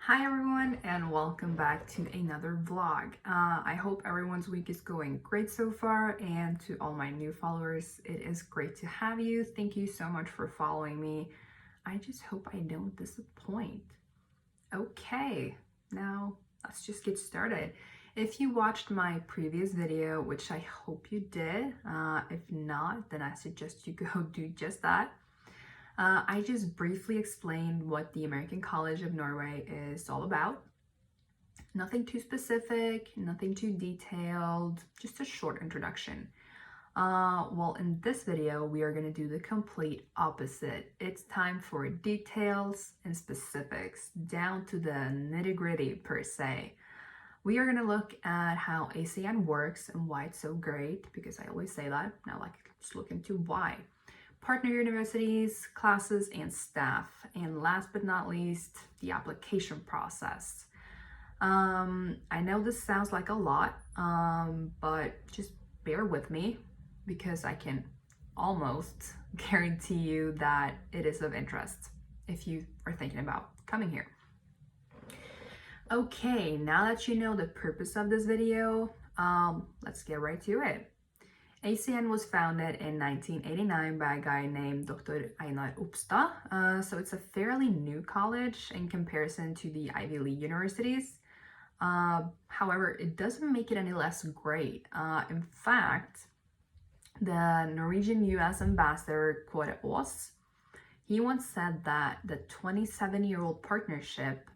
Hi everyone and welcome back to another vlog. I hope everyone's week is going great so far, and to all my new followers, it is great to have you. Thank you so much for following me. I just hope I don't disappoint. Okay, now let's just get started. If you watched my previous video, which I hope you did, if not, then I suggest you go do just that. I just briefly explained what the American College of Norway is all about. Nothing too specific, nothing too detailed, just a short introduction. Well, in this video, we are going to do the complete opposite. It's time for details and specifics, down to the nitty-gritty per se. We are going to look at how ACN works and why it's so great, because I always say that. Now, let's look into why. Partner universities, classes, and staff. And last but not least, the application process. I know this sounds like a lot, but just bear with me because I can almost guarantee you that it is of interest if you are thinking about coming here. Okay, now that you know the purpose of this video, let's get right to it. ACN was founded in 1989 by a guy named Dr. Einar Opstad, so it's a fairly new college in comparison to the Ivy League universities. However, it doesn't make it any less great. In fact, the Norwegian US ambassador Kåre Aas, he once said that the 27-year-old partnership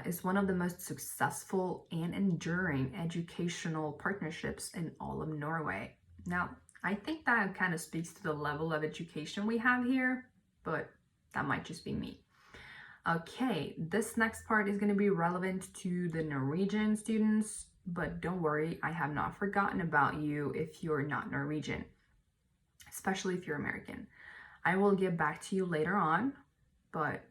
is one of the most successful and enduring educational partnerships in all of Norway. Now, I think that kind of speaks to the level of education we have here, but that might just be me. Okay, this next part is going to be relevant to the Norwegian students, but don't worry, I have not forgotten about you if you're not Norwegian, especially if you're American. I will get back to you later on, but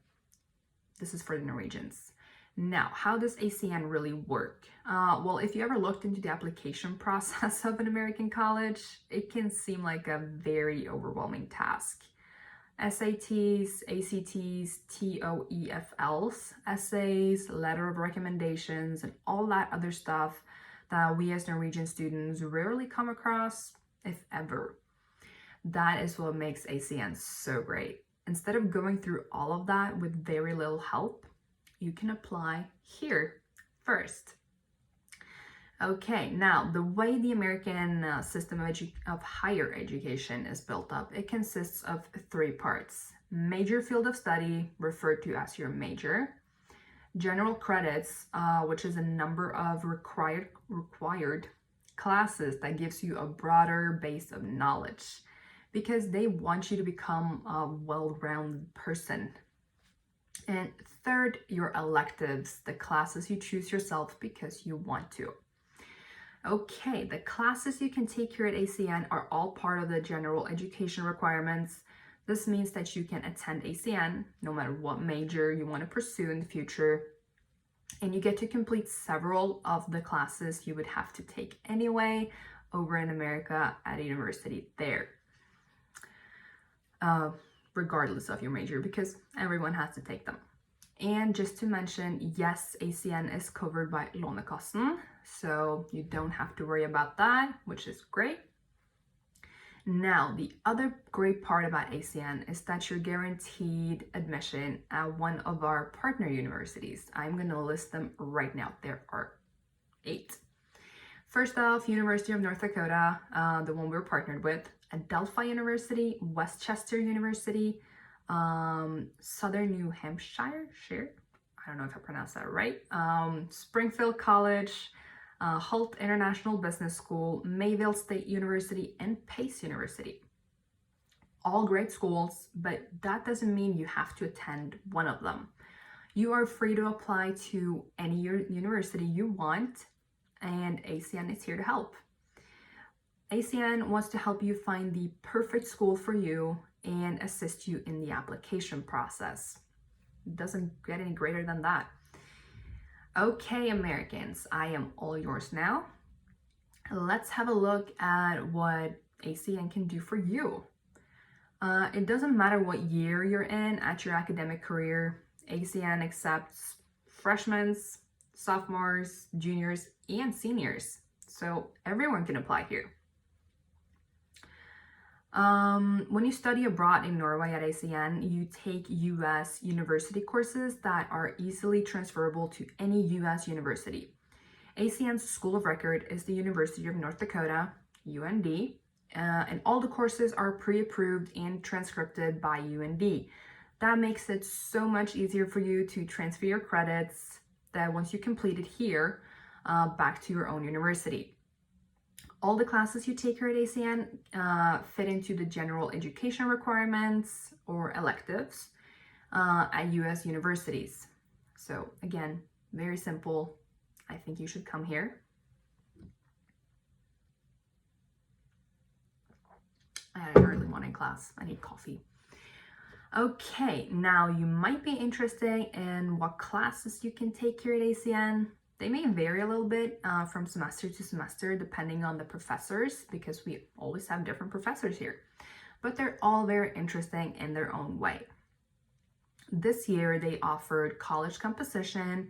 this is for the Norwegians. Now, how does ACN really work? Well, if you ever looked into the application process of an American college, it can seem like a very overwhelming task. SATs, ACTs, TOEFLs, essays, letter of recommendations, and all that other stuff that we as Norwegian students rarely come across, if ever. That is what makes ACN so great. Instead of going through all of that with very little help, you can apply here first. Okay, now the way the American system of higher education is built up, it consists of 3 parts. Major field of study, referred to as your major. General credits, which is a number of required classes that gives you a broader base of knowledge, because they want you to become a well-rounded person. And third, your electives, the classes you choose yourself because you want to. Okay, the classes you can take here at ACN are all part of the general education requirements. This means that you can attend ACN no matter what major you want to pursue in the future, and you get to complete several of the classes you would have to take anyway over in America at a university there. Regardless of your major, because everyone has to take them. And just to mention, yes, ACN is covered by Lånekassen, so you don't have to worry about that, which is great. Now, the other great part about ACN is that you're guaranteed admission at one of our partner universities. I'm going to list them right now. There are 8. First off, University of North Dakota, the one we're partnered with, Adelphi University, Westchester University, Southern New Hampshire, I don't know if I pronounced that right, Springfield College, Hult International Business School, Mayville State University, and Pace University. All great schools, but that doesn't mean you have to attend one of them. You are free to apply to any university you want, and ACN is here to help. ACN wants to help you find the perfect school for you and assist you in the application process. It doesn't get any greater than that. Okay, Americans, I am all yours now. Let's have a look at what ACN can do for you. It doesn't matter what year you're in at your academic career, ACN accepts freshmen, sophomores, juniors, and seniors. So everyone can apply here. When you study abroad in Norway at ACN, you take US university courses that are easily transferable to any US university. ACN's school of record is the University of North Dakota, UND, and all the courses are pre-approved and transcribed by UND. That makes it so much easier for you to transfer your credits that once you complete it here, back to your own university. All the classes you take here at ACN fit into the general education requirements or electives at US universities. So again, very simple. I think you should come here. I had an early morning class. I need coffee. Okay, now you might be interested in what classes you can take here at ACN. They may vary a little bit from semester to semester depending on the professors, because we always have different professors here, but they're all very interesting in their own way. This year they offered college composition,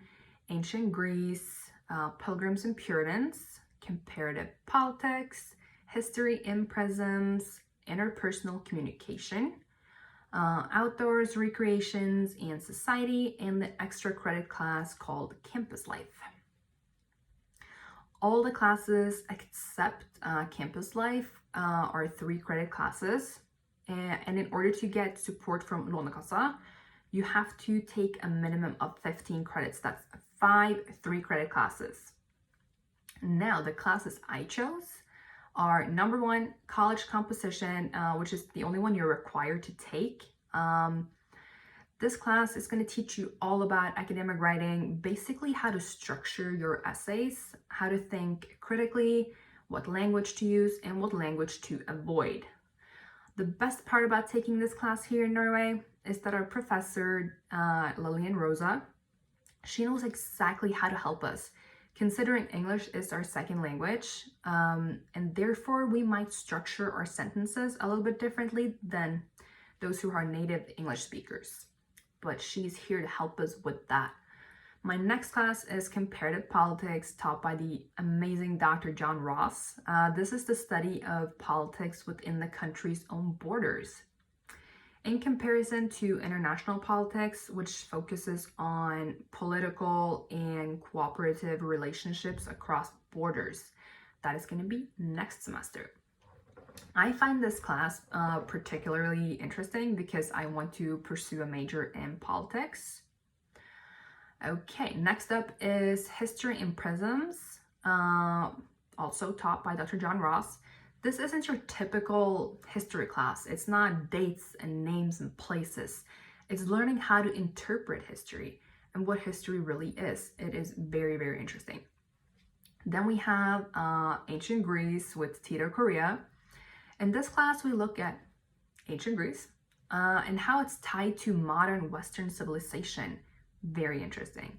ancient Greece, Pilgrims and Puritans, comparative politics, history in prisms, interpersonal communication, outdoors, recreations, and society, and the extra credit class called Campus Life. All the classes except Campus Life are 3 credit classes, and in order to get support from Lånekassa, you have to take a minimum of 15 credits. That's 5 3-credit classes. Now, the classes I chose are number 1, college composition, which is the only one you're required to take. This class is going to teach you all about academic writing, basically how to structure your essays, how to think critically, what language to use, and what language to avoid. The best part about taking this class here in Norway is that our professor, Lillian Rosa, she knows exactly how to help us, considering English is our second language, and therefore we might structure our sentences a little bit differently than those who are native English speakers. But she's here to help us with that. My next class is comparative politics, taught by the amazing Dr. John Ross. This is the study of politics within the country's own borders. In comparison to international politics, which focuses on political and cooperative relationships across borders. That is going to be next semester. I find this class particularly interesting because I want to pursue a major in politics. Okay, next up is history in prisms, also taught by Dr. John Ross. This isn't your typical history class. It's not dates and names and places. It's learning how to interpret history and what history really is. It is very, very interesting. Then we have ancient Greece with Tito Korea. In this class, we look at ancient Greece and how it's tied to modern Western civilization. Very interesting.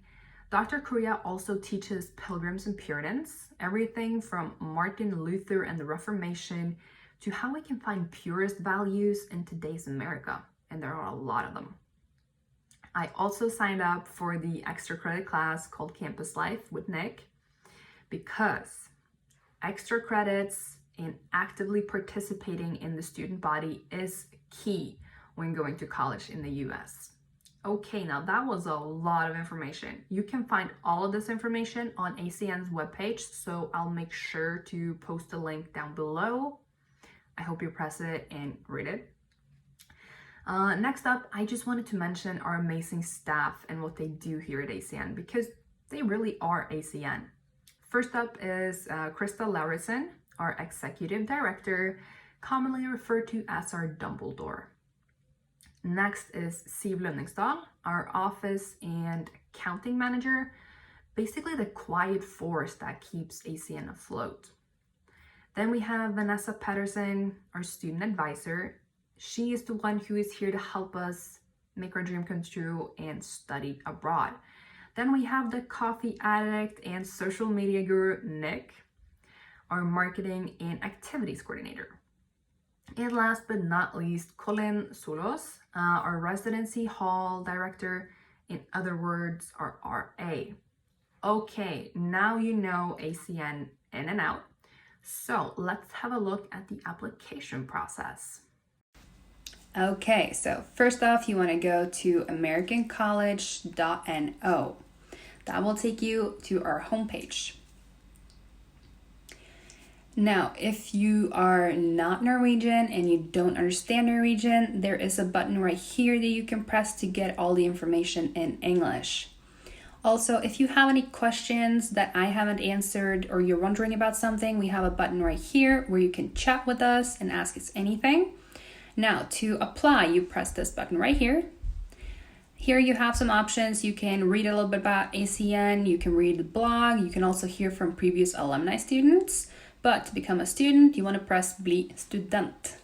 Dr. Korea also teaches Pilgrims and Puritans, everything from Martin Luther and the Reformation to how we can find purist values in today's America, and there are a lot of them. I also signed up for the extra credit class called Campus Life with Nick because extra credits and actively participating in the student body is key when going to college in the US. Okay, now that was a lot of information. You can find all of this information on ACN's webpage, so I'll make sure to post a link down below. I hope you press it and read it. Next up, I just wanted to mention our amazing staff and what they do here at ACN because they really are ACN. First up is Krista Lauritsen, our executive director, commonly referred to as our Dumbledore. Next is Siv Lønningsdal, our office and accounting manager, basically the quiet force that keeps ACN afloat. Then we have Vanessa Pedersen, our student advisor. She is the one who is here to help us make our dream come true and study abroad. Then we have the coffee addict and social media guru, Nick, our marketing and activities coordinator. And last but not least, Colin Solos, our residency hall director In other words, are RA. Okay, now you know ACN in and out. So let's have a look at the application process. Okay, so first off, you want to go to americancollege.no. That will take you to our homepage. Now, if you are not Norwegian and you don't understand Norwegian, there is a button right here that you can press to get all the information in English. Also, if you have any questions that I haven't answered or you're wondering about something, we have a button right here where you can chat with us and ask us anything. Now, to apply, you press this button right here. Here you have some options. You can read a little bit about ACN, you can read the blog, you can also hear from previous alumni students. But to become a student, you want to press Bli student.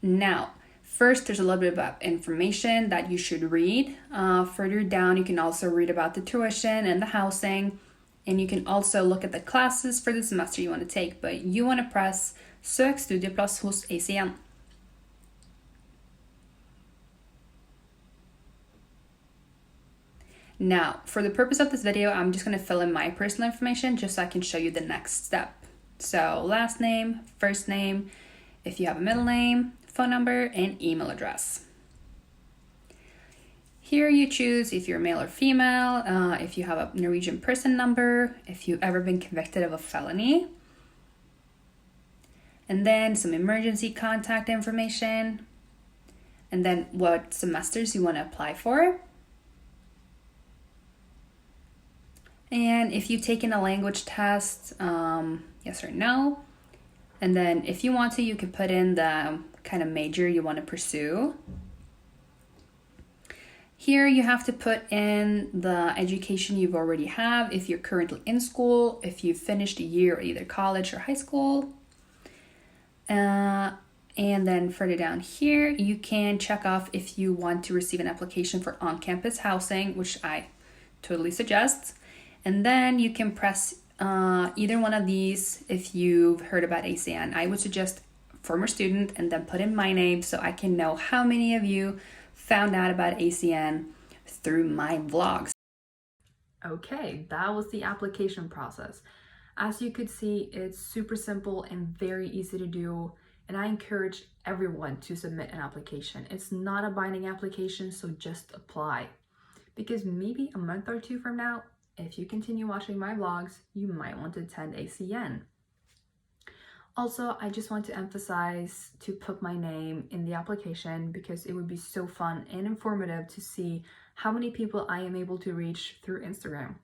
Now, first, there's a little bit about information that you should read. Further down, you can also read about the tuition and the housing, and you can also look at the classes for the semester you want to take, but you want to press Søk studieplass hos ACN. Now, for the purpose of this video, I'm just going to fill in my personal information just so I can show you the next step. So, last name, first name, if you have a middle name, phone number, and email address. Here you choose if you're male or female, if you have a Norwegian person number, if you've ever been convicted of a felony, and then some emergency contact information, and then what semesters you want to apply for. And if you've taken a language test, yes or no. And then if you want to, you can put in the kind of major you want to pursue. Here you have to put in the education you've already have, if you're currently in school, if you've finished a year at either college or high school. And then further down here, you can check off if you want to receive an application for on-campus housing, which I totally suggest. And then you can press either one of these if you've heard about ACN. I would suggest former student and then put in my name so I can know how many of you found out about ACN through my vlogs. Okay, that was the application process. As you could see, it's super simple and very easy to do, and I encourage everyone to submit an application. It's not a binding application, so just apply. Because maybe a month or two from now, if you continue watching my vlogs, you might want to attend ACN. Also, I just want to emphasize to put my name in the application because it would be so fun and informative to see how many people I am able to reach through Instagram.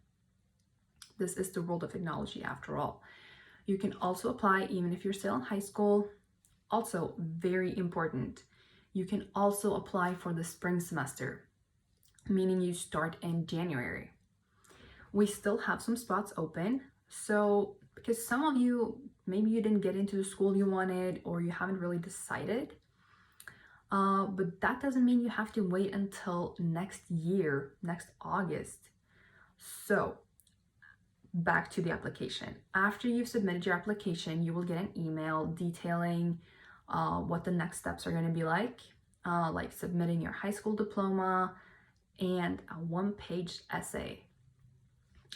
This is the world of technology after all. You can also apply even if you're still in high school. Also, very important, you can also apply for the spring semester, meaning you start in January. We still have some spots open, so because some of you, maybe you didn't get into the school you wanted or you haven't really decided, but that doesn't mean you have to wait until next year, next August. So back to the application. After you've submitted your application, you will get an email detailing what the next steps are going to be like submitting your high school diploma and a one-page essay.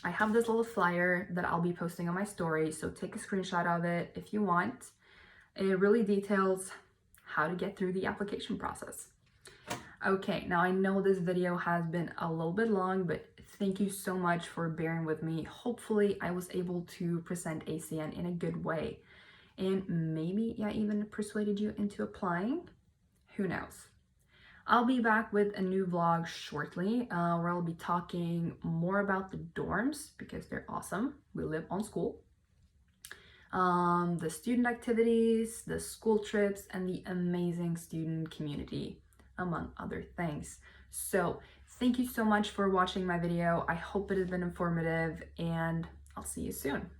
I have this little flyer that I'll be posting on my story, so take a screenshot of it if you want. It really details how to get through the application process. Okay, now I know this video has been a little bit long, but thank you so much for bearing with me. Hopefully I was able to present ACN in a good way, and maybe I even persuaded you into applying. Who knows? I'll be back with a new vlog shortly where I'll be talking more about the dorms because they're awesome. We live on school. The student activities, the school trips, and the amazing student community, among other things. So thank you so much for watching my video. I hope it has been informative, and I'll see you soon.